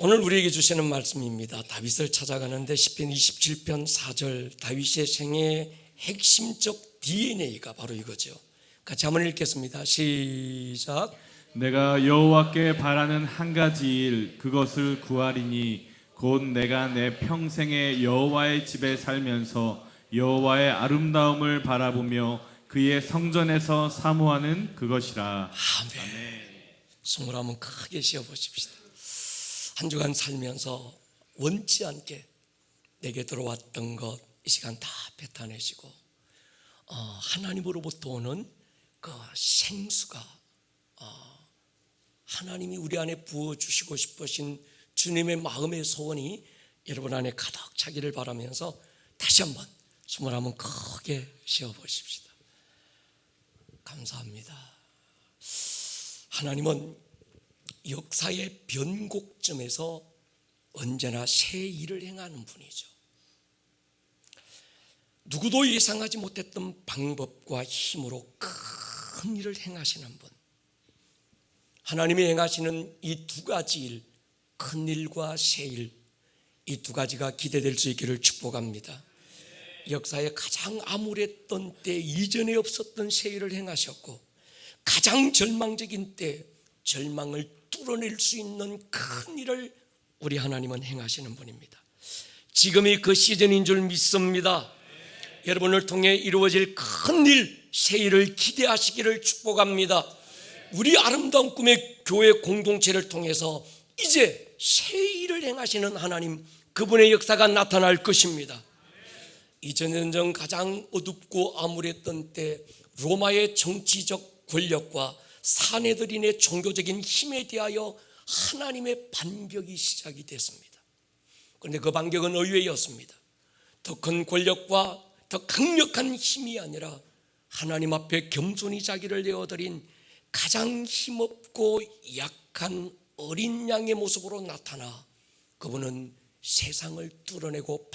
오늘 우리에게 주시는 말씀입니다. 다윗을 찾아가는데 시편 27편 4절, 다윗의 생애의 핵심적 DNA가 바로 이거죠. 같이 한번 읽겠습니다. 시작. 내가 여호와께 바라는 한 가지 일, 그것을 구하리니 곧 내가 내 평생에 여호와의 집에 살면서 여호와의 아름다움을 바라보며 그의 성전에서 사모하는 그것이라. 아멘. 숨을 한번 크게 쉬어보십시다. 한 주간 살면서 원치 않게 내게 들어왔던 것 이 시간 다 뱉어내시고 하나님으로부터 오는 그 생수가 하나님이 우리 안에 부어주시고 싶으신 주님의 마음의 소원이 여러분 안에 가득 차기를 바라면서 다시 한번 숨을 한번 크게 쉬어보십시다. 감사합니다. 하나님은 역사의 변곡점에서 언제나 새 일을 행하는 분이죠. 누구도 예상하지 못했던 방법과 힘으로 큰 일을 행하시는 분. 하나님이 행하시는 이 두 가지 일, 큰 일과 새 일, 이 두 가지가 기대될 수 있기를 축복합니다. 역사의 가장 암울했던 때 이전에 없었던 새 일을 행하셨고, 가장 절망적인 때 절망을 뚫어낼 수 있는 큰 일을 우리 하나님은 행하시는 분입니다. 지금이 그 시즌인 줄 믿습니다. 여러분을 통해 이루어질 큰 일, 새 일을 기대하시기를 축복합니다. 우리 아름다운 꿈의 교회 공동체를 통해서 이제 새 일을 행하시는 하나님, 그분의 역사가 나타날 것입니다. 2000년 전 가장 어둡고 암울했던 때 로마의 정치적 권력과 사내들인의 종교적인 힘에 대하여 하나님의 반격이 시작이 됐습니다. 그런데 그 반격은 의외였습니다. 더 큰 권력과 더 강력한 힘이 아니라 하나님 앞에 겸손히 자기를 내어드린 가장 힘없고 약한 어린 양의 모습으로 나타나 그분은 세상을 뚫어내고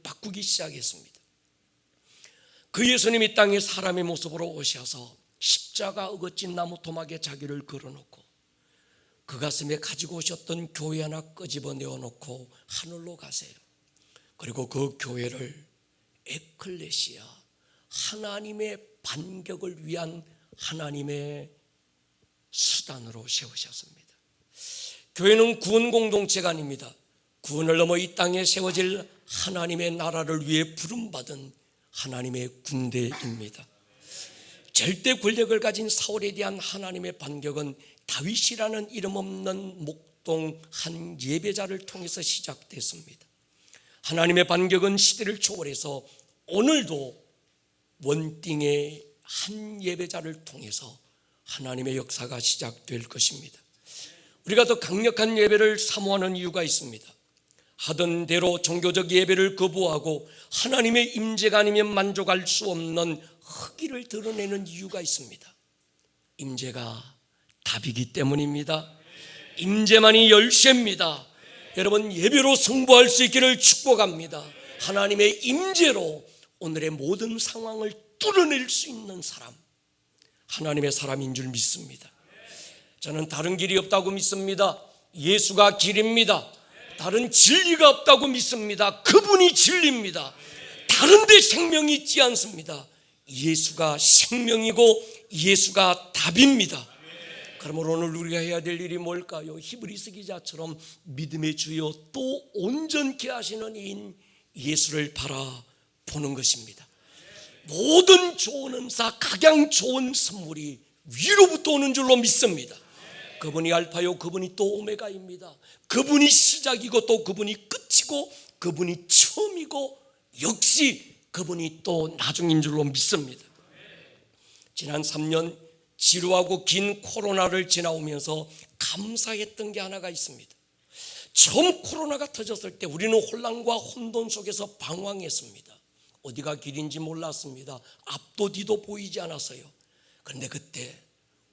바꾸기 시작했습니다. 그 예수님이 땅에 사람의 모습으로 오셔서 십자가 어거진 나무 토막에 자기를 걸어놓고 그 가슴에 가지고 오셨던 교회 하나 끄집어 내어놓고 하늘로 가세요. 그리고 그 교회를 에클레시아, 하나님의 반격을 위한 하나님의 수단으로 세우셨습니다. 교회는 구원 공동체가 아닙니다. 구원을 넘어 이 땅에 세워질 하나님의 나라를 위해 부름받은 하나님의 군대입니다. 절대 권력을 가진 사울에 대한 하나님의 반격은 다윗이라는 이름 없는 목동 한 예배자를 통해서 시작됐습니다. 하나님의 반격은 시대를 초월해서 오늘도 원띵의 한 예배자를 통해서 하나님의 역사가 시작될 것입니다. 우리가 더 강력한 예배를 사모하는 이유가 있습니다. 하던 대로 종교적 예배를 거부하고 하나님의 임재가 아니면 만족할 수 없는 허기를 드러내는 이유가 있습니다. 임재가 답이기 때문입니다. 임재만이 열쇠입니다. 여러분, 예배로 승부할 수 있기를 축복합니다. 하나님의 임재로 오늘의 모든 상황을 뚫어낼 수 있는 사람, 하나님의 사람인 줄 믿습니다. 저는 다른 길이 없다고 믿습니다. 예수가 길입니다. 다른 진리가 없다고 믿습니다. 그분이 진리입니다. 다른 데 생명이 있지 않습니다. 예수가 생명이고 예수가 답입니다. 그러므로 오늘 우리가 해야 될 일이 뭘까요? 히브리서 기자처럼 믿음의 주여 또 온전케 하시는 이인 예수를 바라보는 것입니다. 모든 좋은 은사, 각양 좋은 선물이 위로부터 오는 줄로 믿습니다. 그분이 알파요, 그분이 또 오메가입니다. 그분이 시작이고 또 그분이 끝이고 그분이 처음이고 역시 그분이 또 나중인 줄로 믿습니다. 지난 3년 지루하고 긴 코로나를 지나오면서 감사했던 게 하나가 있습니다. 처음 코로나가 터졌을 때 우리는 혼란과 혼돈 속에서 방황했습니다. 어디가 길인지 몰랐습니다. 앞도 뒤도 보이지 않았어요. 그런데 그때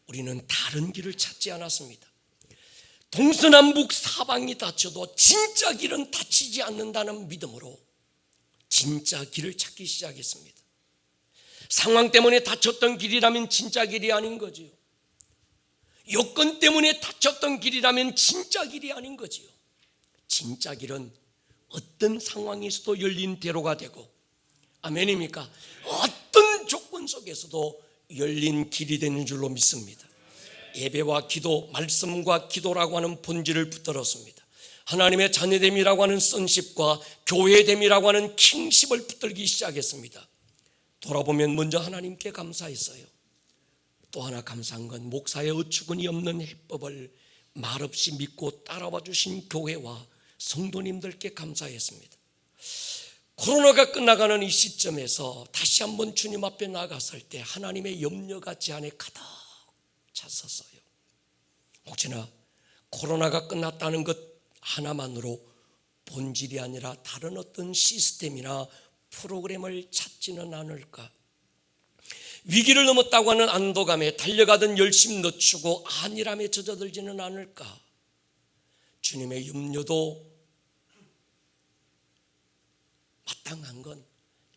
우리는 다른 길을 찾지 않았습니다. 동서남북 사방이 닫혀도 진짜 길은 닫히지 않는다는 믿음으로 진짜 길을 찾기 시작했습니다. 상황 때문에 닫혔던 길이라면 진짜 길이 아닌 거지요. 여건 때문에 닫혔던 길이라면 진짜 길이 아닌 거지요. 진짜 길은 어떤 상황에서도 열린 대로가 되고, 아멘입니까? 어떤 조건 속에서도 열린 길이 되는 줄로 믿습니다. 예배와 기도, 말씀과 기도라고 하는 본질을 붙들었습니다. 하나님의 자녀됨이라고 하는 선십과 교회됨이라고 하는 킹십을 붙들기 시작했습니다. 돌아보면 먼저 하나님께 감사했어요. 또 하나 감사한 건 목사의 어처구니 없는 해법을 말없이 믿고 따라와 주신 교회와 성도님들께 감사했습니다. 코로나가 끝나가는 이 시점에서 다시 한번 주님 앞에 나갔을 때 하나님의 염려가 제 안에 가득 찼었어요. 혹시나 코로나가 끝났다는 것 하나만으로 본질이 아니라 다른 어떤 시스템이나 프로그램을 찾지는 않을까? 위기를 넘었다고 하는 안도감에 달려가던 열심 늦추고 안일함에 젖어들지는 않을까? 주님의 염려도 마땅한 건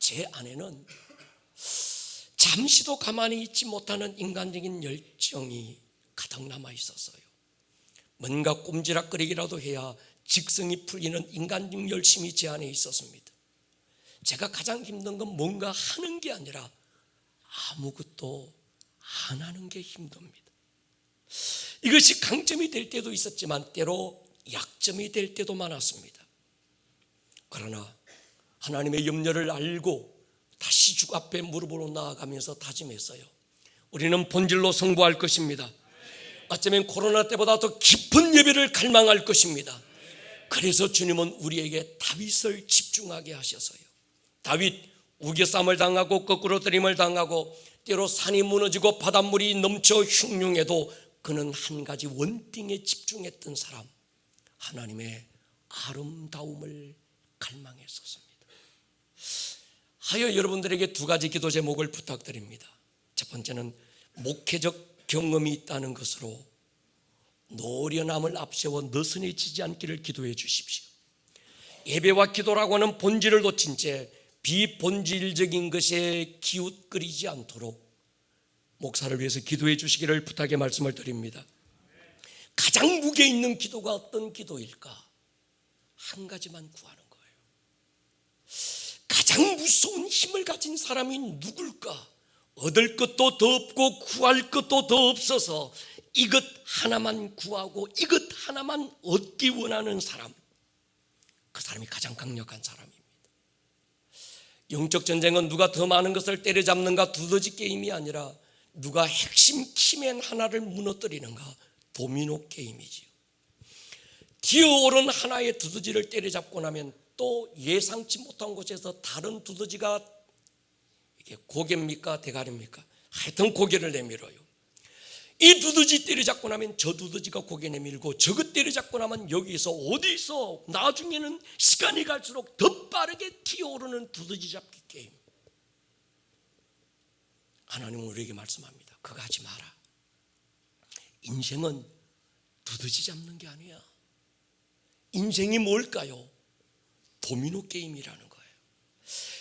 제 안에는 잠시도 가만히 있지 못하는 인간적인 열정이 가득 남아 있었어요. 뭔가 꼼지락거리기라도 해야 직성이 풀리는 인간적 열심이 제 안에 있었습니다. 제가 가장 힘든 건 뭔가 하는 게 아니라 아무것도 안 하는 게 힘듭니다. 이것이 강점이 될 때도 있었지만 때로 약점이 될 때도 많았습니다. 그러나 하나님의 염려를 알고 다시 주 앞에 무릎으로 나아가면서 다짐했어요. 우리는 본질로 승부할 것입니다. 어쩌면 코로나 때보다 더 깊은 예배를 갈망할 것입니다. 그래서 주님은 우리에게 다윗을 집중하게 하셔서요. 다윗 우겨쌈을 당하고 거꾸로 들임을 당하고 때로 산이 무너지고 바닷물이 넘쳐 흉흉해도 그는 한 가지 원띵에 집중했던 사람, 하나님의 아름다움을 갈망했었습니다. 하여 여러분들에게 두 가지 기도 제목을 부탁드립니다. 첫 번째는 목회적 경험이 있다는 것으로 노련함을 앞세워 느슨해지지 않기를 기도해 주십시오. 예배와 기도라고 하는 본질을 놓친 채 비본질적인 것에 기웃거리지 않도록 목사를 위해서 기도해 주시기를 부탁의 말씀을 드립니다. 가장 무게 있는 기도가 어떤 기도일까? 한 가지만 구하는 거예요. 가장 무서운 힘을 가진 사람이 누굴까? 얻을 것도 더 없고 구할 것도 더 없어서 이것 하나만 구하고 이것 하나만 얻기 원하는 사람, 그 사람이 가장 강력한 사람입니다. 영적 전쟁은 누가 더 많은 것을 때려잡는가 두더지 게임이 아니라 누가 핵심 키맨 하나를 무너뜨리는가 도미노 게임이지요. 기어오른 하나의 두더지를 때려잡고 나면 또 예상치 못한 곳에서 다른 두더지가, 이게 고개입니까 대가리입니까? 하여튼 고개를 내밀어요. 이 두더지 때려잡고 나면 저 두더지가 고개 내밀고 저것 때려잡고 나면 여기서 어디서 나중에는 시간이 갈수록 더 빠르게 튀어오르는 두더지 잡기 게임. 하나님은 우리에게 말씀합니다. 그거 하지 마라. 인생은 두더지 잡는 게 아니야. 인생이 뭘까요? 도미노 게임이라는 거예요.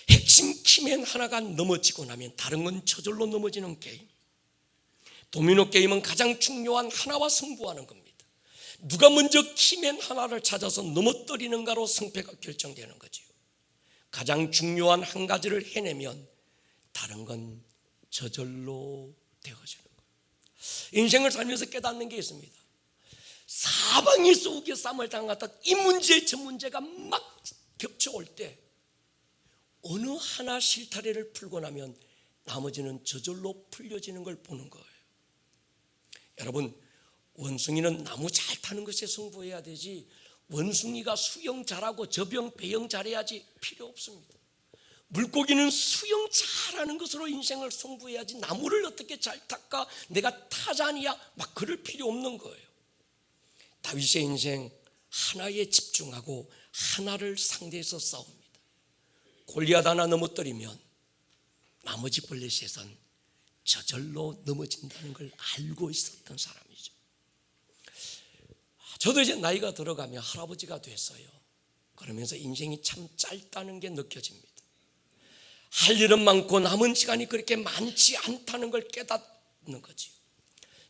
핵심 키맨 하나가 넘어지고 나면 다른 건 저절로 넘어지는 게임. 도미노 게임은 가장 중요한 하나와 승부하는 겁니다. 누가 먼저 키맨 하나를 찾아서 넘어뜨리는가로 승패가 결정되는 거죠. 가장 중요한 한 가지를 해내면 다른 건 저절로 되어지는 거예요. 인생을 살면서 깨닫는 게 있습니다. 사방에서 우겨쌈을 당하다 이 문제 저 문제가 막 겹쳐올 때 어느 하나 실타래를 풀고 나면 나머지는 저절로 풀려지는 걸 보는 거예요. 여러분, 원숭이는 나무 잘 타는 것에 승부해야 되지 원숭이가 수영 잘하고 저병 배영 잘해야지 필요 없습니다. 물고기는 수영 잘하는 것으로 인생을 승부해야지 나무를 어떻게 잘 탈까, 내가 타자니야 막 그럴 필요 없는 거예요. 다윗의 인생 하나에 집중하고 하나를 상대해서 싸웁니다. 골리앗 하나 넘어뜨리면 나머지 블레셋은 저절로 넘어진다는 걸 알고 있었던 사람이죠. 저도 이제 나이가 들어가며 할아버지가 됐어요. 그러면서 인생이 참 짧다는 게 느껴집니다. 할 일은 많고 남은 시간이 그렇게 많지 않다는 걸 깨닫는 거지.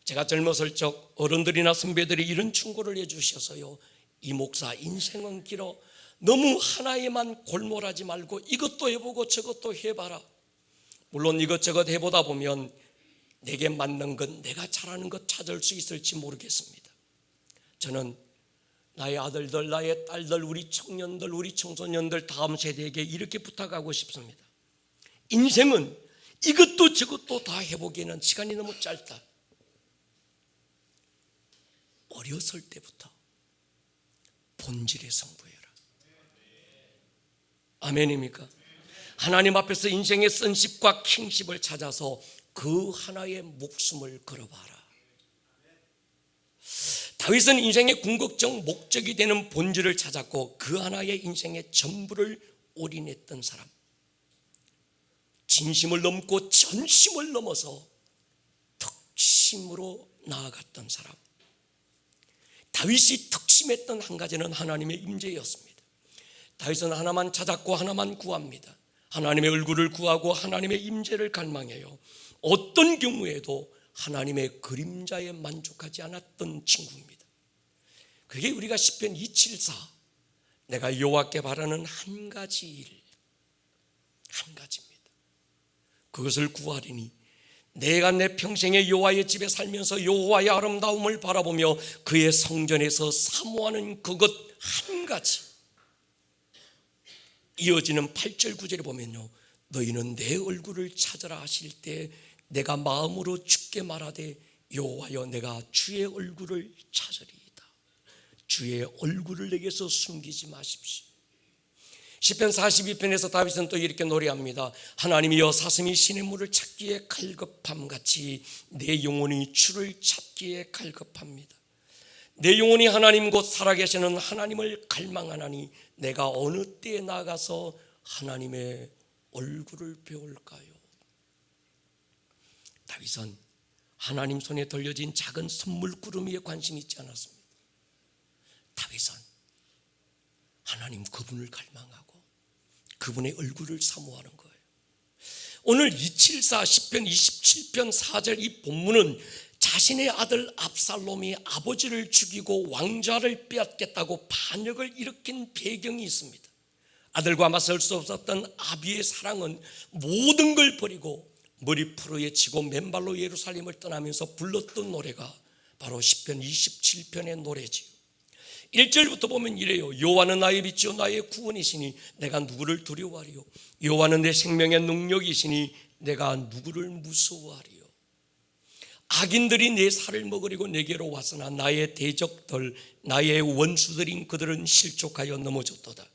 제가 젊었을 적 어른들이나 선배들이 이런 충고를 해주셔서요, 이 목사 인생은 길어. 너무 하나에만 골몰하지 말고 이것도 해보고 저것도 해봐라. 물론 이것저것 해보다 보면 내게 맞는 것, 내가 잘하는 것 찾을 수 있을지 모르겠습니다. 저는 나의 아들들, 나의 딸들, 우리 청년들, 우리 청소년들, 다음 세대에게 이렇게 부탁하고 싶습니다. 인생은 이것도 저것도 다 해보기에는 시간이 너무 짧다. 어렸을 때부터 본질에 승부해라. 아멘입니까? 하나님 앞에서 인생의 선십과 킹십을 찾아서 그 하나의 목숨을 걸어봐라. 다윗은 인생의 궁극적 목적이 되는 본질을 찾았고 그 하나의 인생의 전부를 올인했던 사람, 진심을 넘고 전심을 넘어서 특심으로 나아갔던 사람. 다윗이 특심했던 한 가지는 하나님의 임재였습니다. 다윗은 하나만 찾았고 하나만 구합니다. 하나님의 얼굴을 구하고 하나님의 임재를 갈망해요. 어떤 경우에도 하나님의 그림자에 만족하지 않았던 친구입니다. 그게 우리가 시편 274 내가 여호와께 바라는 한 가지 일, 한 가지입니다. 그것을 구하리니 내가 내 평생에 여호와의 집에 살면서 여호와의 아름다움을 바라보며 그의 성전에서 사모하는 그것 한 가지. 이어지는 8절 9절에 보면요, 너희는 내 얼굴을 찾으라 하실 때 내가 마음으로 주께 말하되 여호와여 내가 주의 얼굴을 찾으리이다. 주의 얼굴을 내게서 숨기지 마십시오. 시편 42편에서 다윗은 또 이렇게 노래합니다. 하나님이여 사슴이 시냇물을 찾기에 갈급함같이 내 영혼이 주를 찾기에 갈급합니다. 내 영혼이 하나님 곧 살아계시는 하나님을 갈망하나니 내가 어느 때에 나가서 하나님의 얼굴을 배울까요? 다윗은 하나님 손에 돌려진 작은 선물구름이에 관심이 있지 않았습니다. 다윗은 하나님 그분을 갈망하고 그분의 얼굴을 사모하는 거예요. 오늘 274 시편 27편 4절 이 본문은 자신의 아들 압살롬이 아버지를 죽이고 왕좌를 빼앗겠다고 반역을 일으킨 배경이 있습니다. 아들과 맞설 수 없었던 아비의 사랑은 모든 걸 버리고 머리 풀어에 치고 맨발로 예루살렘을 떠나면서 불렀던 노래가 바로 시편 27편의 노래지요. 1절부터 보면 이래요. 여호와는 나의 빛이요 나의 구원이시니 내가 누구를 두려워하리요. 여호와는 내 생명의 능력이시니 내가 누구를 무서워하리요. 악인들이 내 살을 먹으려고 내게로 왔으나 나의 대적들 나의 원수들인 그들은 실족하여 넘어졌도다.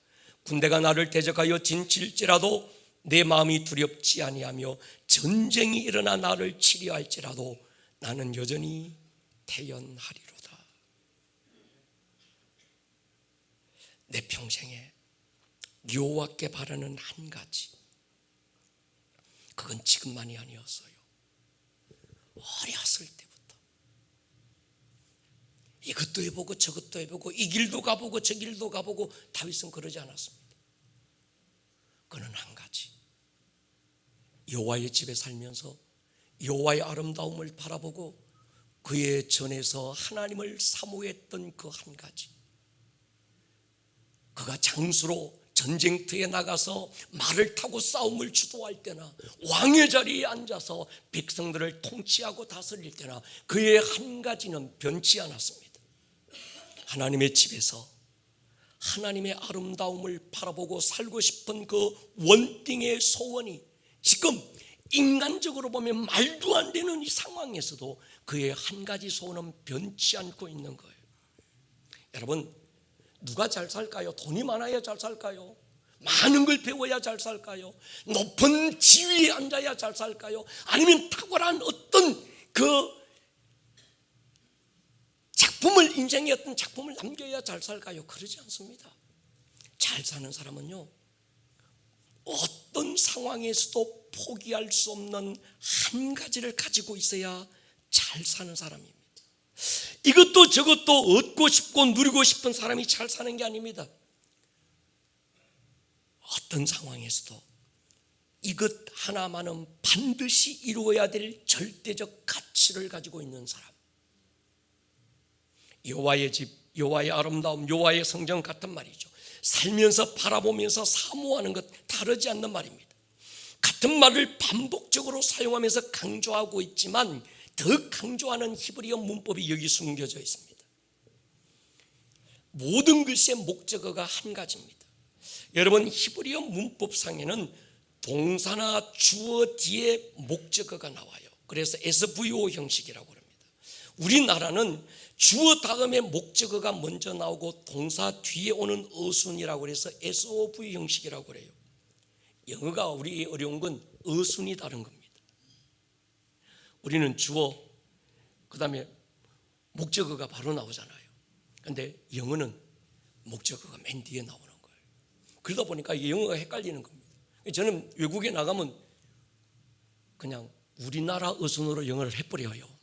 군대가 나를 대적하여 진칠지라도 내 마음이 두렵지 아니하며 전쟁이 일어나 나를 치려할지라도 나는 여전히 태연하리로다. 내 평생에 여호와께 바라는 한 가지, 그건 지금만이 아니었어요. 어렸을 때부터 이것도 해보고 저것도 해보고 이 길도 가보고 저 길도 가보고 다윗은 그러지 않았습니다. 그는 한 가지, 여호와의 집에 살면서 여호와의 아름다움을 바라보고 그의 전에서 하나님을 사모했던 그 한 가지, 그가 장수로 전쟁터에 나가서 말을 타고 싸움을 주도할 때나 왕의 자리에 앉아서 백성들을 통치하고 다스릴 때나 그의 한 가지는 변치 않았습니다. 하나님의 집에서 하나님의 아름다움을 바라보고 살고 싶은 그 원띵의 소원이 지금 인간적으로 보면 말도 안 되는 이 상황에서도 그의 한 가지 소원은 변치 않고 있는 거예요. 여러분, 누가 잘 살까요? 돈이 많아야 잘 살까요? 많은 걸 배워야 잘 살까요? 높은 지위에 앉아야 잘 살까요? 아니면 탁월한 어떤 그 작품을, 인생의 어떤 작품을 남겨야 잘 살까요? 그러지 않습니다. 잘 사는 사람은요, 어떤 상황에서도 포기할 수 없는 한 가지를 가지고 있어야 잘 사는 사람입니다. 이것도 저것도 얻고 싶고 누리고 싶은 사람이 잘 사는 게 아닙니다. 어떤 상황에서도 이것 하나만은 반드시 이루어야 될 절대적 가치를 가지고 있는 사람, 여호와의 집, 여호와의 아름다움, 여호와의 성전 같은 말이죠. 살면서 바라보면서 사모하는 것 다르지 않는 말입니다. 같은 말을 반복적으로 사용하면서 강조하고 있지만 더 강조하는 히브리어 문법이 여기 숨겨져 있습니다. 모든 글씨의 목적어가 한 가지입니다. 여러분, 히브리어 문법상에는 동사나 주어 뒤에 목적어가 나와요. 그래서 SVO 형식이라고 합니다. 우리나라는 주어 다음에 목적어가 먼저 나오고 동사 뒤에 오는 어순이라고 해서 SOV 형식이라고 그래요. 영어가 우리 어려운 건 어순이 다른 겁니다. 우리는 주어, 그 다음에 목적어가 바로 나오잖아요. 그런데 영어는 목적어가 맨 뒤에 나오는 거예요. 그러다 보니까 영어가 헷갈리는 겁니다. 저는 외국에 나가면 그냥 우리나라 어순으로 영어를 해버려요.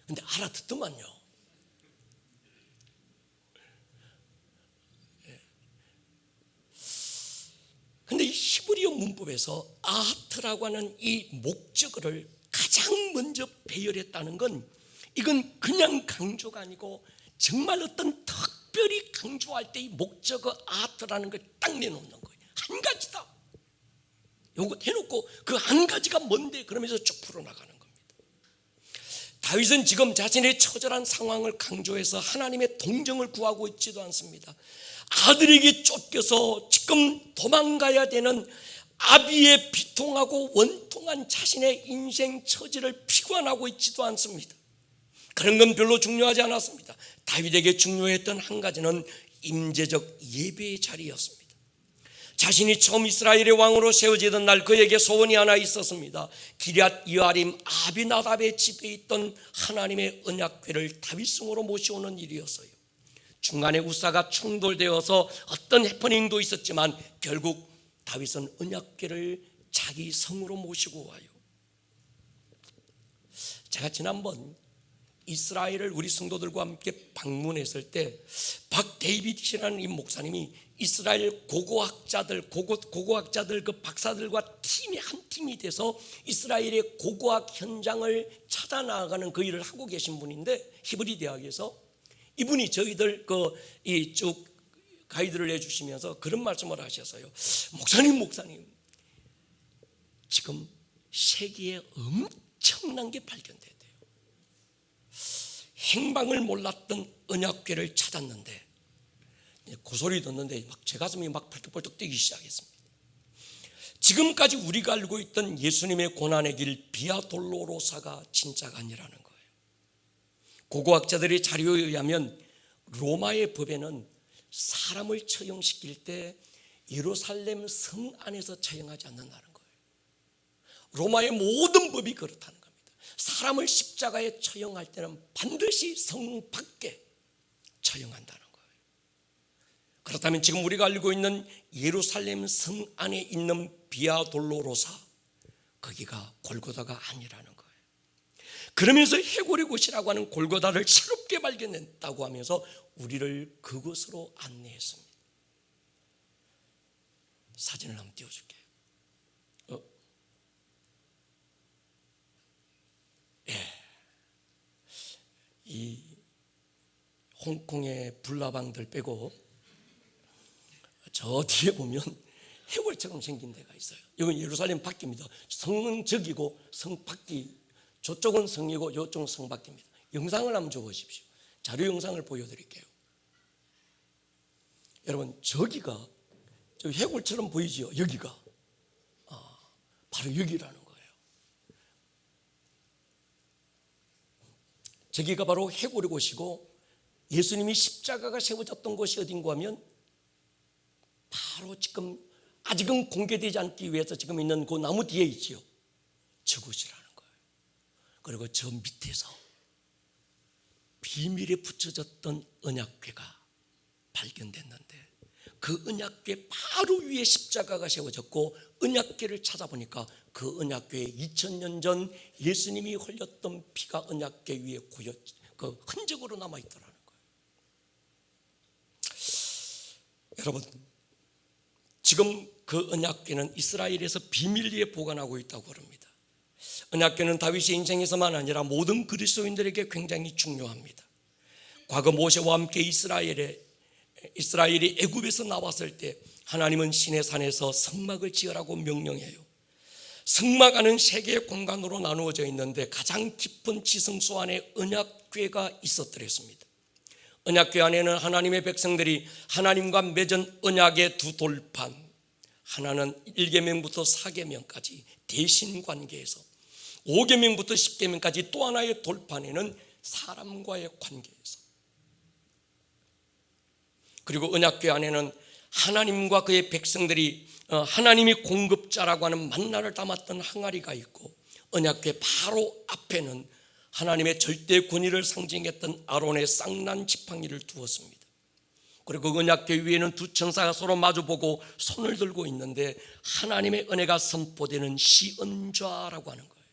근데 알아듣더만요. 근데 이 히브리어 문법에서 아하트라고 하는 이 목적어를 가장 먼저 배열했다는 건 이건 그냥 강조가 아니고 정말 어떤 특별히 강조할 때 이 목적어 아하트라는 걸 딱 내놓는 거예요. 한 가지다. 요거 해놓고 그 한 가지가 뭔데 그러면서 쭉 풀어나가는 겁니다. 다윗은 지금 자신의 처절한 상황을 강조해서 하나님의 동정을 구하고 있지도 않습니다. 아들에게 쫓겨서 지금 도망가야 되는 아비의 비통하고 원통한 자신의 인생 처지를 피관하고 있지도 않습니다. 그런 건 별로 중요하지 않았습니다. 다윗에게 중요했던 한 가지는 임재적 예배의 자리였습니다. 자신이 처음 이스라엘의 왕으로 세워지던 날 그에게 소원이 하나 있었습니다. 기럇 여아림 아비나답의 집에 있던 하나님의 언약궤를 다윗성으로 모셔오는 일이었어요. 중간에 우사가 충돌되어서 어떤 해프닝도 있었지만 결국 다윗은 언약궤를 자기 성으로 모시고 와요. 제가 지난번 이스라엘을 우리 성도들과 함께 방문했을 때 박데이빗이라는 이 목사님이 이스라엘 고고학자들 그 박사들과 팀이 한 팀이 돼서 이스라엘의 고고학 현장을 찾아 나가는 그 일을 하고 계신 분인데 히브리 대학에서 이분이 저희들 이 쭉 가이드를 해주시면서 그런 말씀을 하셨어요. 목사님 지금 세계에 엄청난 게 발견돼요. 행방을 몰랐던 언약궤를 찾았는데 그 소리 듣는데 제 가슴이 막 벌떡벌떡 뛰기 시작했습니다. 지금까지 우리가 알고 있던 예수님의 고난의 길 비아 돌로로사가 진짜가 아니라는 거예요. 고고학자들의 자료에 의하면 로마의 법에는 사람을 처형시킬 때 예루살렘 성 안에서 처형하지 않는다는 거예요. 로마의 모든 법이 그렇다는 겁니다. 사람을 십자가에 처형할 때는 반드시 성 밖에 처형한다는 거예요. 그렇다면 지금 우리가 알고 있는 예루살렘 성 안에 있는 비아 돌로로사, 거기가 골고다가 아니라는 거예요. 그러면서 해골의 곳이라고 하는 골고다를 새롭게 발견했다고 하면서 우리를 그곳으로 안내했습니다. 사진을 한번 띄워줄게요. 이 홍콩의 불나방들 빼고 저 뒤에 보면 해골처럼 생긴 데가 있어요. 이건 예루살렘 밖입니다. 성은 저기고 성 밖이, 저쪽은 성이고 이쪽은 성 밖입니다. 영상을 한번 줘보십시오. 자료 영상을 보여드릴게요. 여러분, 저기가 저 해골처럼 보이지요? 여기가 바로 여기라는 거예요. 저기가 바로 해골의 곳이고 예수님이 십자가가 세워졌던 곳이 어딘가 하면 바로 지금 아직은 공개되지 않기 위해서 지금 있는 그 나무 뒤에 있지요. 저곳이라는 거예요. 그리고 저 밑에서 비밀에 붙여졌던 언약궤가 발견됐는데 그 언약궤 바로 위에 십자가가 세워졌고 언약궤를 찾아보니까 그 언약궤에 2000년 전 예수님이 흘렸던 피가 언약궤 위에 그 흔적으로 남아있더라는 거예요. 여러분, 지금 그 언약궤는 이스라엘에서 비밀리에 보관하고 있다고 합니다. 언약궤는 다윗의 인생에서만 아니라 모든 그리스도인들에게 굉장히 중요합니다. 과거 모세와 함께 이스라엘이 애굽에서 나왔을 때 하나님은 시내산에서 성막을 지으라고 명령해요. 성막 안은 세 개의 공간으로 나누어져 있는데 가장 깊은 지성소 안에 언약궤가 있었더랬습니다. 언약궤 안에는 하나님의 백성들이 하나님과 맺은 언약의 두 돌판, 하나는 1계명부터 4계명까지 대신 관계에서, 5계명부터 10계명까지 또 하나의 돌판에는 사람과의 관계에서, 그리고 언약궤 안에는 하나님과 그의 백성들이 하나님이 공급자라고 하는 만나를 담았던 항아리가 있고, 언약궤 바로 앞에는 하나님의 절대 권위를 상징했던 아론의 쌍난 지팡이를 두었습니다. 그리고 그 언약궤 위에는 두 천사가 서로 마주보고 손을 들고 있는데 하나님의 은혜가 선포되는 시은좌라고 하는 거예요.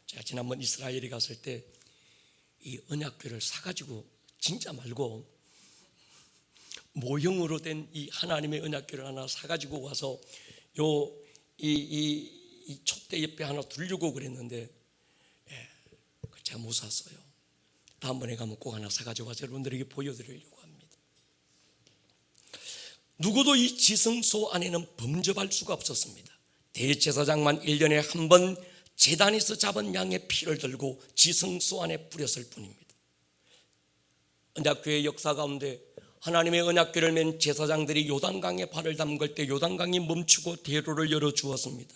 제가 지난번 이스라엘에 갔을 때 이 언약궤를 사가지고, 진짜 말고 모형으로 된 이 하나님의 언약궤를 하나 사가지고 와서 이 촛대 옆에 하나 두려고 그랬는데 제가 못 샀어요. 다음번에 가면 꼭 하나 사가지고 와서 여러분들에게 보여드리려고 합니다. 누구도 이 지성소 안에는 범접할 수가 없었습니다. 대제사장만 1년에 한 번 제단에서 잡은 양의 피를 들고 지성소 안에 뿌렸을 뿐입니다. 언약궤의 역사 가운데 하나님의 언약궤를 맨 제사장들이 요단강에 발을 담글 때 요단강이 멈추고 대로를 열어주었습니다.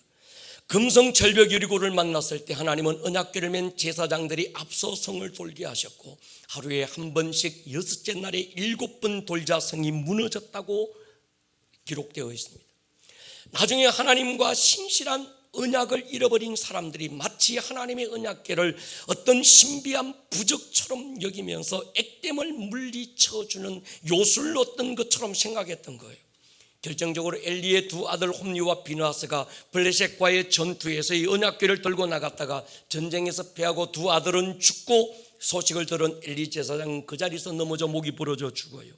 금성절벽 여리고를 만났을 때 하나님은 언약궤를 맨 제사장들이 앞서 성을 돌게 하셨고, 하루에 한 번씩 6째 날에 7번 돌자 성이 무너졌다고 기록되어 있습니다. 나중에 하나님과 신실한 언약을 잃어버린 사람들이 마치 하나님의 언약궤를 어떤 신비한 부적처럼 여기면서 액땜을 물리쳐주는 요술로 어떤 것처럼 생각했던 거예요. 결정적으로 엘리의 두 아들 홈리와 비느하스가 블레셋과의 전투에서 이 언약궤를 들고 나갔다가 전쟁에서 패하고 두 아들은 죽고, 소식을 들은 엘리 제사장은 그 자리에서 넘어져 목이 부러져 죽어요.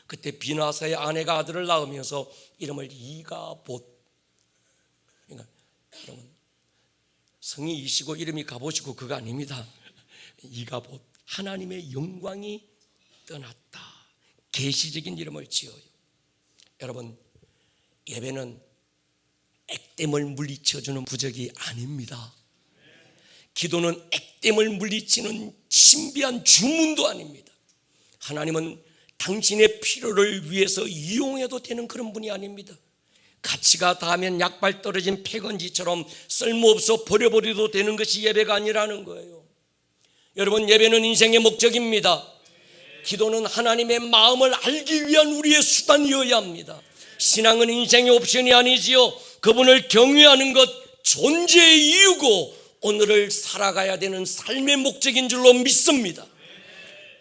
그때 비느하스의 아내가 아들을 낳으면서 이름을 이가봇, 그러니까 여러분 성이 이시고 이름이 가봇이고 그거 아닙니다. 이가봇, 하나님의 영광이 떠났다, 계시적인 이름을 지어요. 여러분, 예배는 액땜을 물리쳐주는 부적이 아닙니다. 기도는 액땜을 물리치는 신비한 주문도 아닙니다. 하나님은 당신의 필요를 위해서 이용해도 되는 그런 분이 아닙니다. 가치가 닿으면 약발 떨어진 폐건지처럼 쓸모없어 버려버려도 되는 것이 예배가 아니라는 거예요. 여러분, 예배는 인생의 목적입니다. 기도는 하나님의 마음을 알기 위한 우리의 수단이어야 합니다. 신앙은 인생의 옵션이 아니지요. 그분을 경외하는 것, 존재의 이유고 오늘을 살아가야 되는 삶의 목적인 줄로 믿습니다.